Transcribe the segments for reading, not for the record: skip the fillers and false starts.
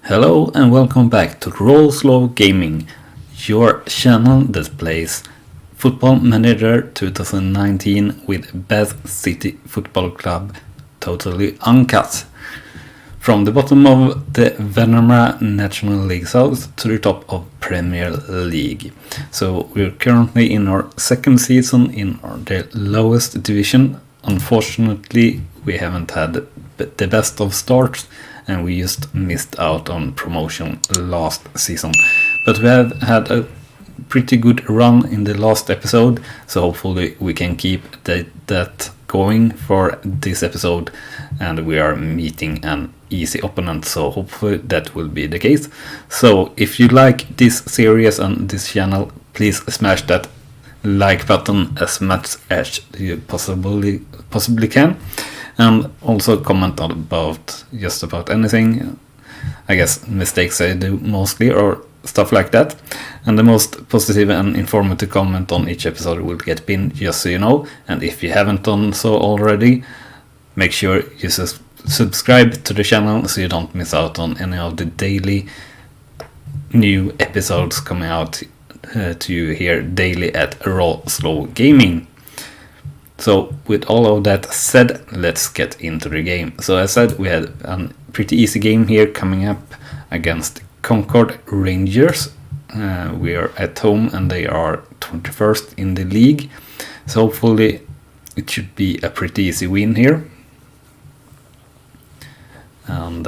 Hello and welcome back to Roll Slow Gaming, your channel that plays Football Manager 2019 with Bath City Football Club, totally uncut. From the bottom of the Vanarama League South to the top of Premier League. So we're currently in our second season in the lowest division. Unfortunately, we haven't had the best of starts and we just missed out on promotion last season. But we have had a pretty good run in the last episode, so hopefully we can keep that going for this episode, and we are meeting an easy opponent, so hopefully that will be the case. So if you like this series and this channel, please smash that like button as much as you possibly can, and also comment about just about anything. I guess mistakes I do mostly or stuff like that, and the most positive and informative comment on each episode will get pinned, just so you know. And if you haven't done so already, make sure you subscribe to the channel so you don't miss out on any of the daily new episodes coming out to you here daily at Raw Slow Gaming. So with all of that said, let's get into the game. So as I said, we had a pretty easy game here coming up against Concord Rangers. We are at home and they are 21st in the league, so hopefully it should be a pretty easy win here. And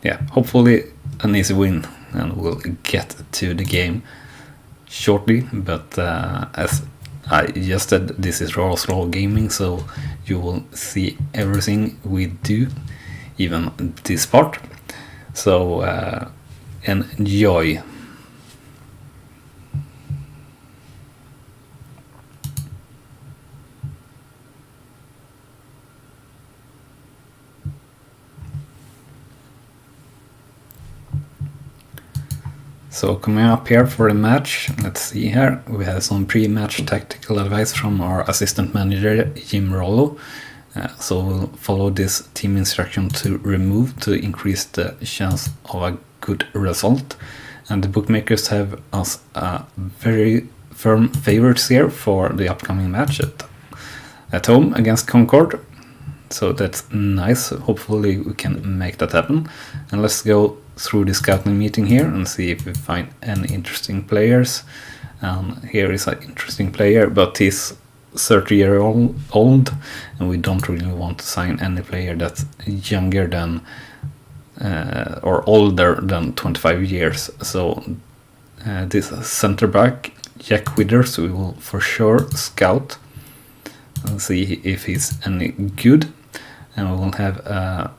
yeah, hopefully an easy win, and we'll get to the game shortly. But as I just said, this is Raw Slow Gaming, so you will see everything we do, even this part. So enjoy. So coming up here for the match, let's see here, we have some pre-match tactical advice from our assistant manager Jim Rollo. So we'll follow this team instruction to remove to increase the chance of a good result. And the bookmakers have us very firm favorites here for the upcoming match at home against Concord. So that's nice. Hopefully we can make that happen. And let's go through the scouting meeting here and see if we find any interesting players. Here is an interesting player, but he's 30-year-old, and we don't really want to sign any player that's younger than or older than 25 years. So this center back, Jack Withers, we will for sure scout and see if he's any good, and we will have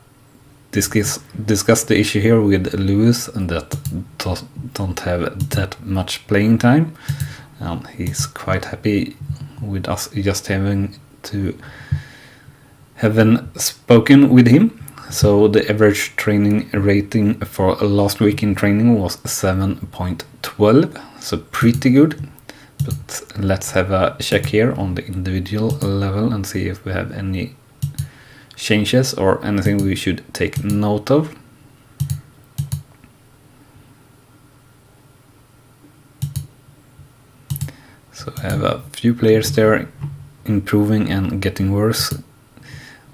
discuss the issue here with Lewis, and that don't have that much playing time. He's quite happy with us just having spoken with him. So the average training rating for last week in training was 7.12, so pretty good. But let's have a check here on the individual level and see if we have any changes or anything we should take note of. So I have a few players there improving and getting worse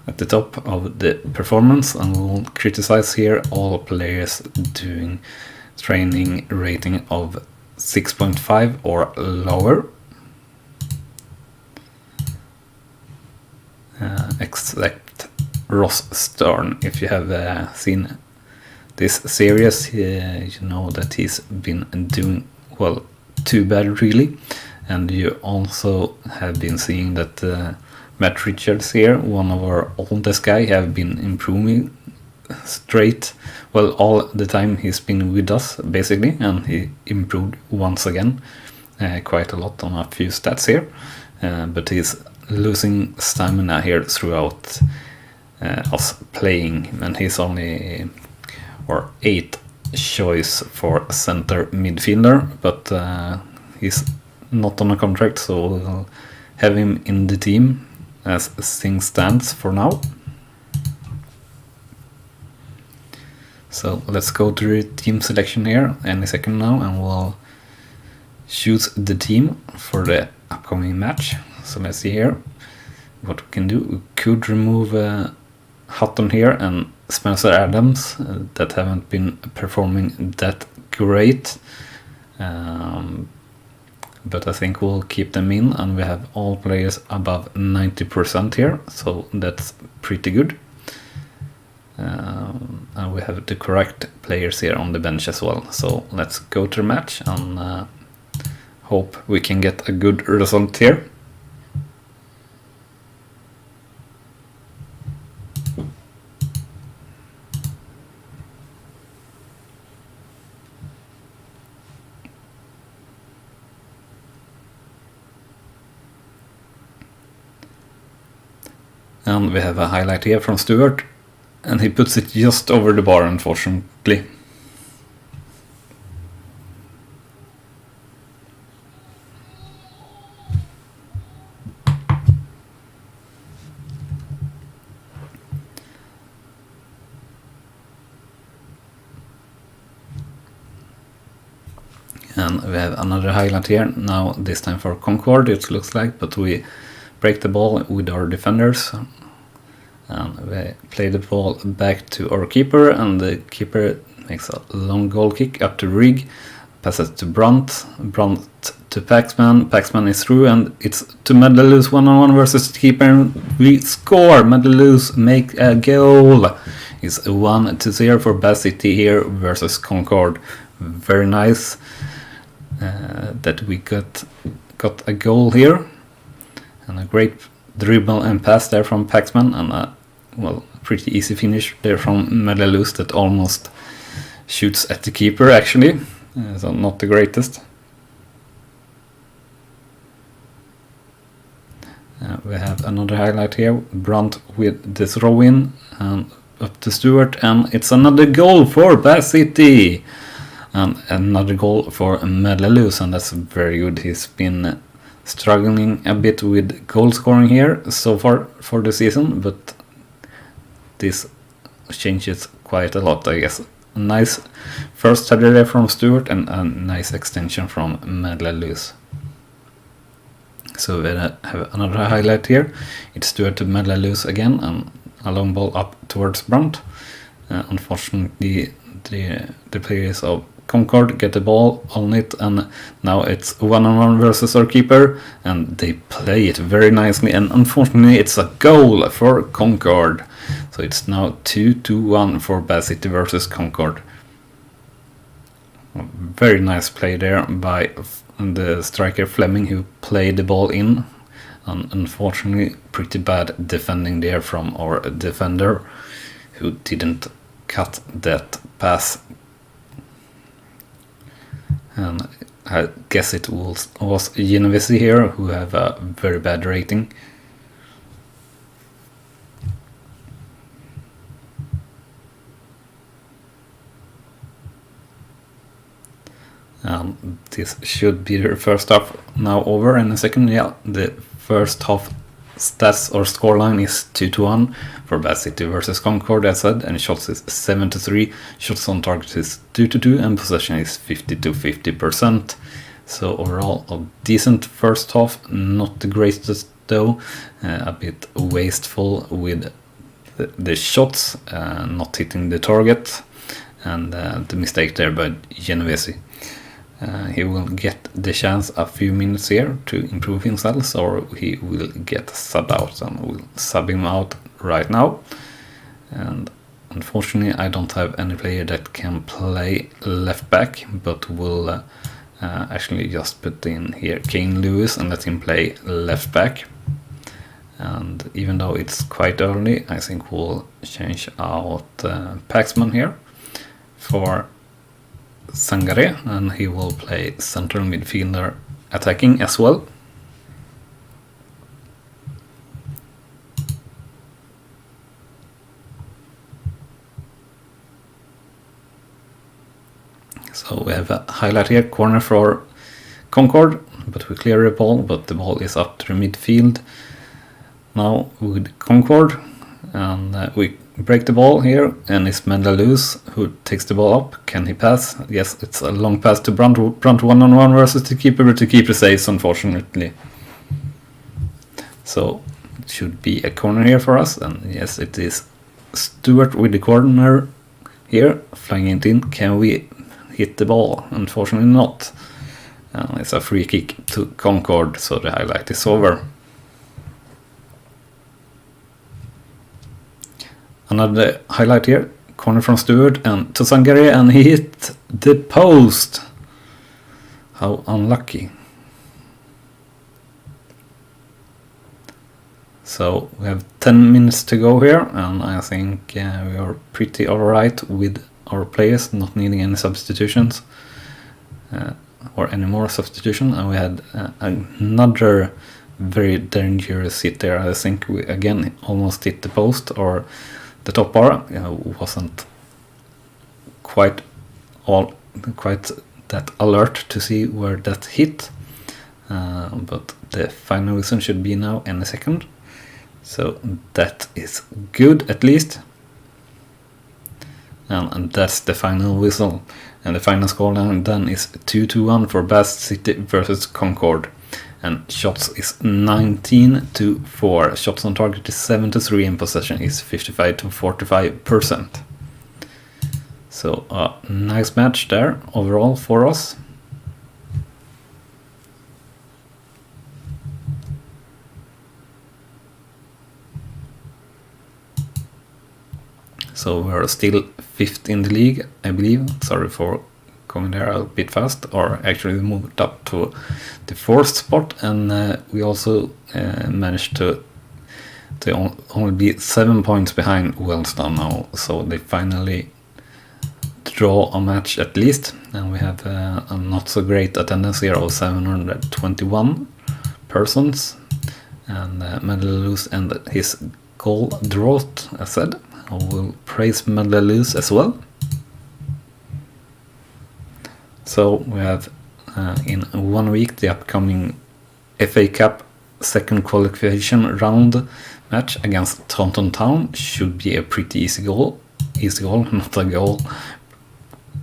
at the top of the performance, and we'll criticize here all players doing training rating of 6.5 or lower, except Ross Stern. If you have seen this series, you know that he's been doing, well, too bad really. And you also have been seeing that Matt Richards here, one of our oldest guy, have been improving straight, well, all the time he's been with us basically, and he improved once again quite a lot on a few stats here, but he's losing stamina here throughout us playing, and he's only or 8th choice for center midfielder, but he's not on a contract, so we'll have him in the team as things stands for now. So let's go to the team selection here any second now, and we'll choose the team for the upcoming match. So let's see here what we can do. We could remove Hutton here and Spencer Adams that haven't been performing that great, but I think we'll keep them in, and we have all players above 90% here, so that's pretty good. And we have the correct players here on the bench as well. So let's go to the match and hope we can get a good result here. And we have a highlight here from Stuart, and he puts it just over the bar, unfortunately. And we have another highlight here, now this time for Concord it looks like, but we break the ball with our defenders. And we play the ball back to our keeper, and the keeper makes a long goal kick up to Rigg, passes to Brunt to Paxman, Paxman is through, and it's to Medaloos 1-on-1 versus the keeper, and we score! Medaloos make a goal! It's 1-0 for Bath City here versus Concord. Very nice that we got a goal here, and a great dribble and pass there from Paxman, and a pretty easy finish there from Medaloos that almost shoots at the keeper actually, so not the greatest. We have another highlight here, Brunt with the throw in and up to Stewart, and it's another goal for Bath City and another goal for Medaloos, and that's very good. He's been struggling a bit with goal scoring here so far for the season, but this changes quite a lot, I guess. A nice first header there from Stewart and a nice extension from Medaloos. So we have another highlight here. It's Stewart to Medaloos again, and a long ball up towards Brunt. Unfortunately, the players of Concord get the ball on it, and now it's 1-on-1 versus our keeper, and they play it very nicely, and unfortunately it's a goal for Concord. So it's now 2-1 for Bath City versus Concord. Very nice play there by the striker Fleming, who played the ball in, and unfortunately pretty bad defending there from our defender, who didn't cut that pass. And I guess it was Genovese here, who have a very bad rating. This should be the first half now over in a second. Yeah, the first half stats or scoreline is 2-1 for Bath City versus Concord, as said, and shots is 7-3, shots on target is 2-2, and possession is 50-50%. So overall a decent first half, not the greatest though, a bit wasteful with the shots, not hitting the target, and the mistake there by Genovese. He will get the chance a few minutes here to improve himself, or he will get subbed out, and we'll sub him out right now. And unfortunately I don't have any player that can play left back, but we'll actually just put in here Kane Lewis and let him play left back. And even though it's quite early, I think we'll change out Paxman here for Sangare, and he will play central midfielder attacking as well. So we have a highlight here, corner for Concord, but we clear the ball, but the ball is up to the midfield now with Concord, and we break the ball here, and it's Mendelus who takes the ball up. Can he pass? Yes, it's a long pass to Brunt 1-on-1 versus the keeper, but the keeper saves, unfortunately. So it should be a corner here for us, and yes, it is Stewart with the corner here, flying it in. Can we hit the ball? Unfortunately not. It's a free kick to Concord, so the highlight is over. Another highlight here, corner from Stewart and to Sangare, and he hit the post. How unlucky. So we have 10 minutes to go here, and I think we are pretty alright with our players, not needing any substitutions or any more substitution. And we had another very dangerous hit there. I think we again almost hit the post, or the top bar wasn't quite that alert to see where that hit, but the final whistle should be now any second, so that is good at least, and that's the final whistle, and the final scoreline then is 2-1 for Bath City versus Concord. And shots is 19-4. Shots on target is 7-3, and possession is 55-45%. So a nice match there overall for us. So we are still 5th in the league, I believe. Sorry for coming there a bit fast, or actually moved up to the 4th spot, and we also managed to only be 7 points behind Wellston now, so they finally draw a match at least, and we have a not so great attendance here of 721 persons, and Mendelus and his goal drought, as said. I will praise Mendelus as well. So we have in 1 week the upcoming FA Cup second qualification round match against Taunton Town. Should be a pretty easy goal, not a goal,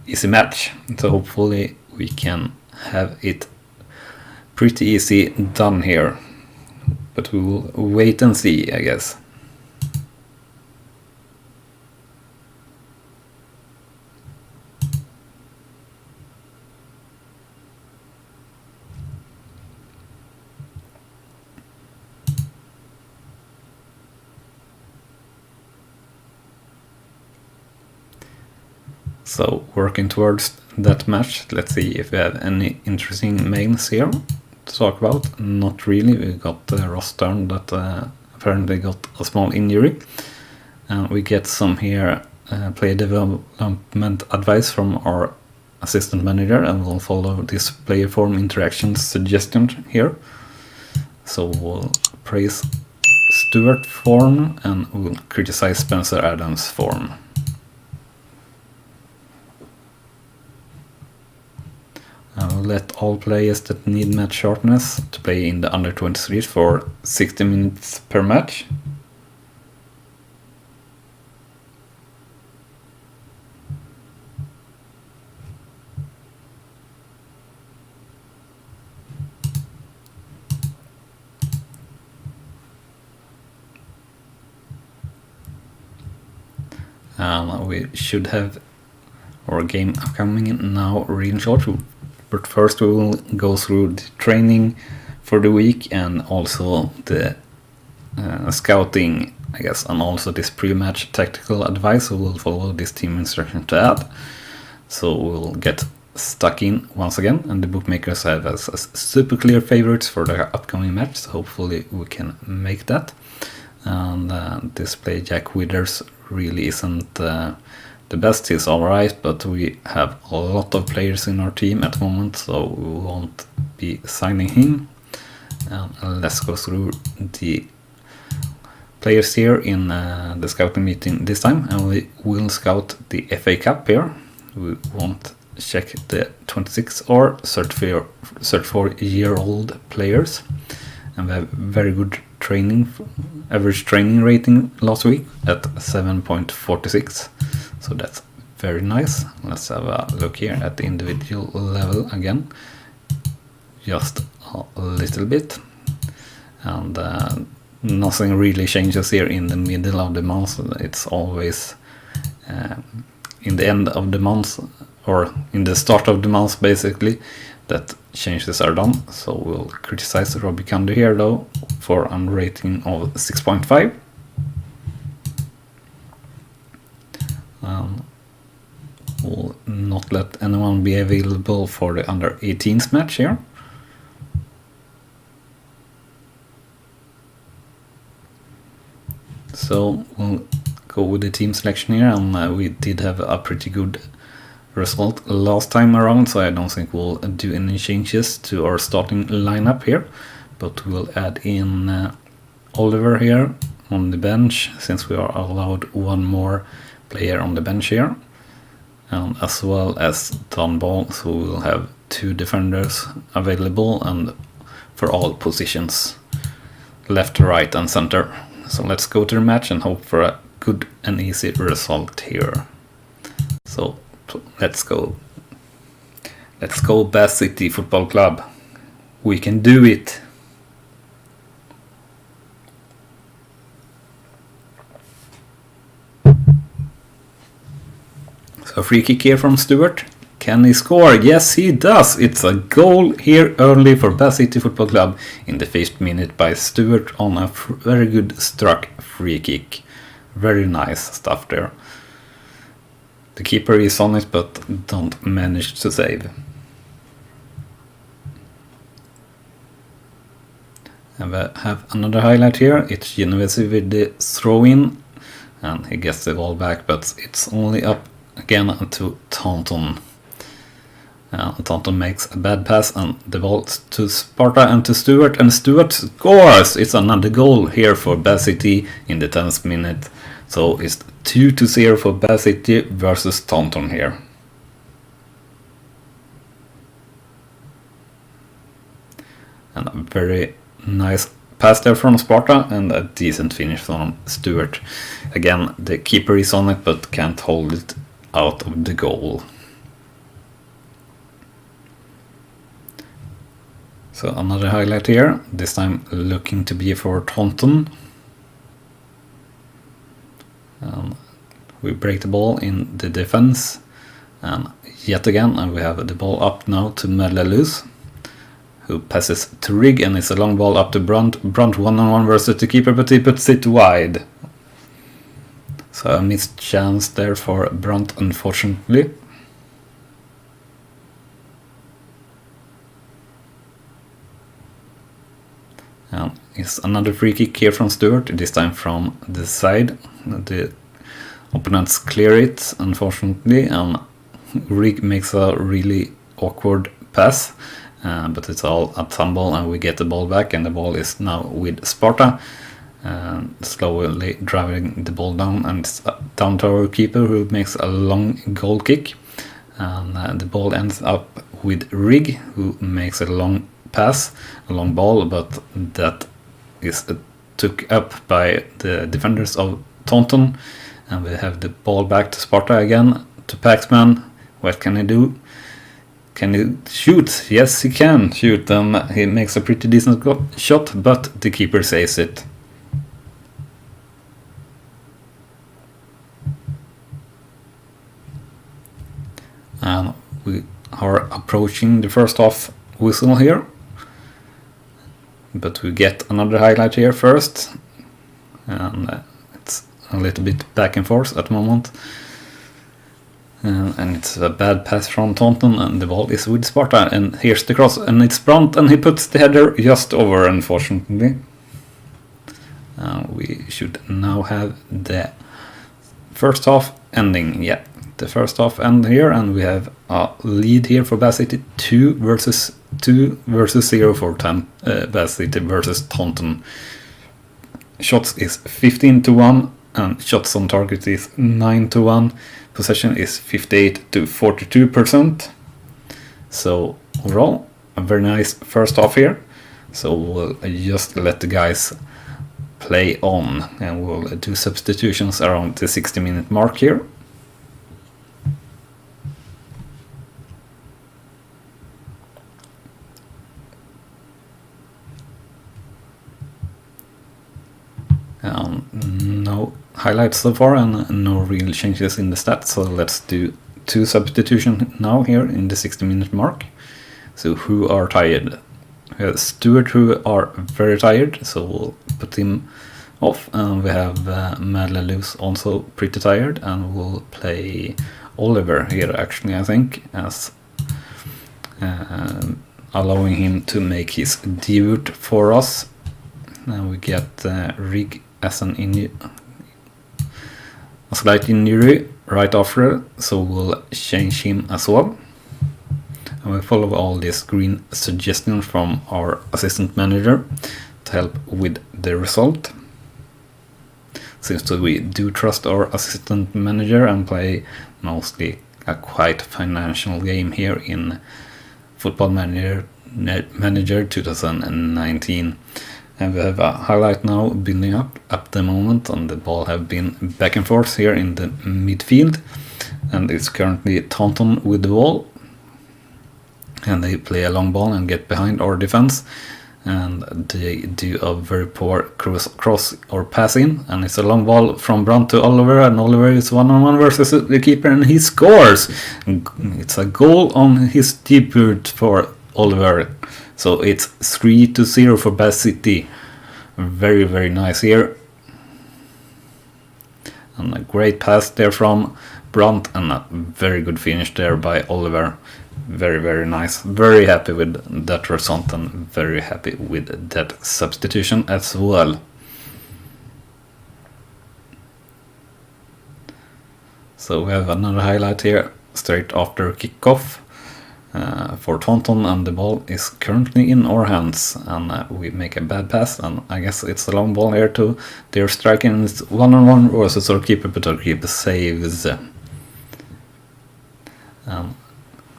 easy match. So hopefully we can have it pretty easy done here, but we will wait and see, I guess. So working towards that match, let's see if we have any interesting mains here to talk about. Not really. We got Ross Stern that apparently got a small injury. We get some here player development advice from our assistant manager, and we'll follow this player form interactions suggestion here. So we'll praise Stewart form and we'll criticize Spencer Adams form. We'll let all players that need match sharpness to play in the under 23s for 60 minutes per match. We should have our game coming in now really short. But first we will go through the training for the week and also the scouting, I guess, and also this pre-match tactical advice. We will follow this team instruction to add. So we'll get stuck in once again, and the bookmakers have as super clear favorites for the upcoming match. So hopefully we can make that. And this play Jack Withers really isn't the best. He's alright, but we have a lot of players in our team at the moment, so we won't be signing him. Let's go through the players here in the scouting meeting this time, and we will scout the FA Cup here. We won't check the 26 or 34-year-old players. and we have very good average training rating last week at 7.46, so that's very nice. Let's have a look here at the individual level again, just a little bit, and nothing really changes here in the middle of the month. It's always in the end of the month, or in the start of the month basically, that changes are done. So we'll criticize Robbie Candy here though for a rating of 6.5. We'll not let anyone be available for the under 18s match here. So we'll go with the team selection here, and we did have a pretty good result last time around, so I don't think we'll do any changes to our starting lineup here, but we'll add in Oliver here on the bench, since we are allowed one more player on the bench here, and as well as Don Ball, so we'll have 2 defenders available and for all positions, left, right and center. So let's go to the match and hope for a good and easy result here. So let's go. Let's go Bath City Football Club. We can do it. So free kick here from Stewart. Can he score? Yes, he does. It's a goal here early for Bath City Football Club in the 5th minute by Stewart on a very good struck free kick. Very nice stuff there. The keeper is on it, but don't manage to save. And we have another highlight here. It's Genovese with the throw-in, and he gets the ball back, but it's only up again to Taunton. Taunton makes a bad pass, and the ball to Sparta and to Stewart, and Stewart scores! It's another goal here for Bath City in the 10th minute. So it's 2-0 for Bath City versus Taunton here. And a very nice pass there from Sparta, and a decent finish from Stewart. Again, the keeper is on it, but can't hold it out of the goal. So another highlight here, this time looking to be for Taunton. We break the ball in the defense, and yet again, and we have the ball up now to Merlelus, who passes to Rigg, and it's a long ball up to Brunt. Brunt one-on-one versus the keeper, but he puts it wide. So a missed chance there for Brunt, unfortunately. And it's another free kick here from Stewart, this time from the side. The opponents clear it, unfortunately, and Rigg makes a really awkward pass, but it's all a tumble, and we get the ball back, and the ball is now with Sparta, slowly driving the ball down, and it's down to our keeper, who makes a long goal kick, and the ball ends up with Rigg, who makes a long pass, a long ball, but that is took up by the defenders of Taunton, and we have the ball back to Sparta again, to Paxman. What can he do? Can he shoot? Yes, he can shoot, and he makes a pretty decent shot, but the keeper saves it. And we are approaching the first half whistle here, but we get another highlight here first, and it's a little bit back and forth at the moment, and it's a bad pass from Taunton, and the ball is with Sparta, and here's the cross, and it's Brunt, and he puts the header just over, unfortunately. We should now have the first half ending. Yeah, the first half end here, and we have a lead here for Bath City, 2 versus 0 for Bath City versus Taunton. Shots is 15-1, and shots on target is 9-1. Possession is 58-42%. So overall, a very nice first half here. So we'll just let the guys play on, and we'll do substitutions around the 60-minute mark here. No highlights so far and no real changes in the stats, so let's do 2 substitutions now here in the 60-minute mark. So who are tired? We have Stuart, who are very tired, so we'll put him off. And we have Madeleine also pretty tired, and we'll play Oliver here actually, I think, as allowing him to make his debut for us. And we get Rig as a slight injury right after, so we'll change him as well. And we follow all these green suggestions from our assistant manager to help with the result. Seems that we do trust our assistant manager and play mostly a quite financial game here in Football Manager 2019. And we have a highlight now building up at the moment, and the ball have been back and forth here in the midfield, and it's currently Taunton with the ball, and they play a long ball and get behind our defense, and they do a very poor cross or pass in, and it's a long ball from Brandt to Oliver, and Oliver is 1-on-1 versus the keeper, and he scores. It's a goal on his debut for Oliver. So it's 3-0 for Bath City. Very, very nice here. And a great pass there from Brandt, and a very good finish there by Oliver. Very, very nice. Very happy with that result, and very happy with that substitution as well. So we have another highlight here straight after kickoff. For Taunton, and the ball is currently in our hands, and we make a bad pass, and I guess it's a long ball here to their striker, and it's 1-on-1 versus our keeper, but our keeper saves.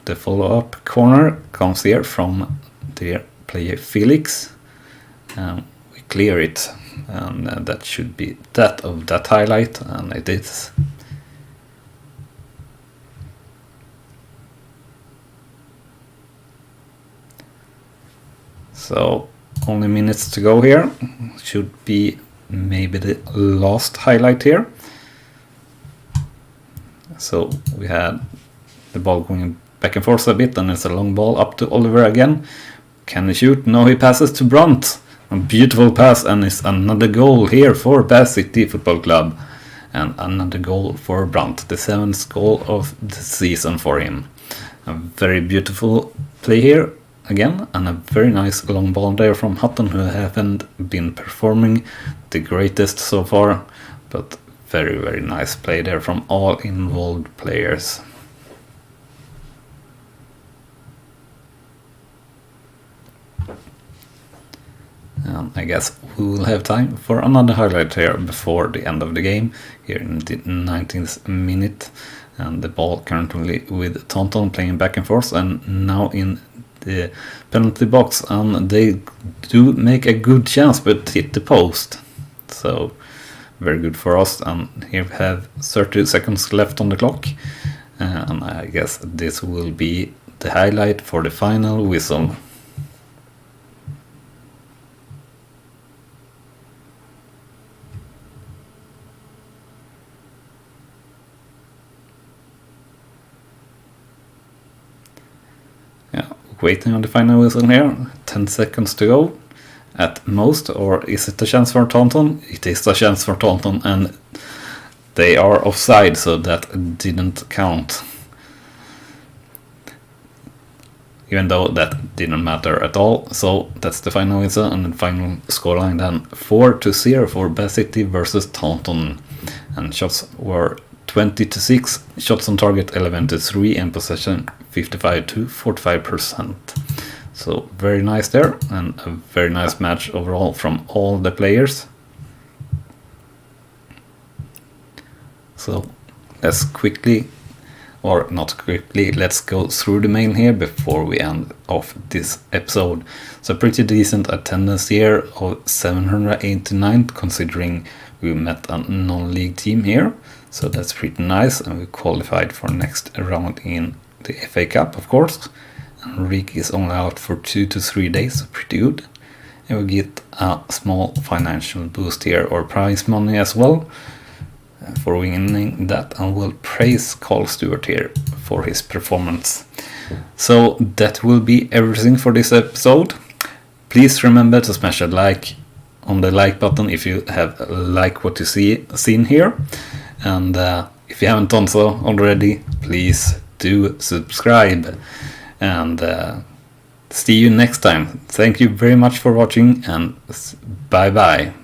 The follow-up corner comes here from their player Felix, and we clear it, and that should be that of that highlight, and it is. So only minutes to go here. Should be maybe the last highlight here. So we had the ball going back and forth a bit, and it's a long ball up to Oliver again. Can he shoot? No, he passes to Brandt. A beautiful pass, and it's another goal here for Bath City Football Club. And another goal for Brandt, the 7th goal of the season for him. A very beautiful play here again, and a very nice long ball there from Hutton, who haven't been performing the greatest so far, but very, very nice play there from all involved players. I guess we will have time for another highlight here before the end of the game, here in the 19th minute, and the ball currently with Taunton playing back and forth, and now in the penalty box, and they do make a good chance but hit the post, so very good for us. And here we have 30 seconds left on the clock, and I guess this will be the highlight for the final whistle. Waiting on the final whistle here, 10 seconds to go at most, or is it a chance for Taunton? It is a chance for Taunton, and they are offside, so that didn't count. Even though that didn't matter at all, so that's the final whistle, and the final scoreline then 4-0 for Bath City versus Taunton, and shots were 20-6, shots on target 11-3, and possession 55-45%. So very nice there, and a very nice match overall from all the players. So let's quickly or not quickly, let's go through the mail here before we end off this episode. So pretty decent attendance here of 789 considering we met a non-league team here. So that's pretty nice, and we qualified for next round in the FA Cup, of course. And Rick is only out for 2 to 3 days, so pretty good. And we get a small financial boost here, or prize money as well, for winning that, and we'll praise Carl Stewart here for his performance. So that will be everything for this episode. Please remember to smash a like on the like button if you have liked what you seen here, and if you haven't done so already, please do subscribe, and see you next time. Thank you very much for watching, and bye bye.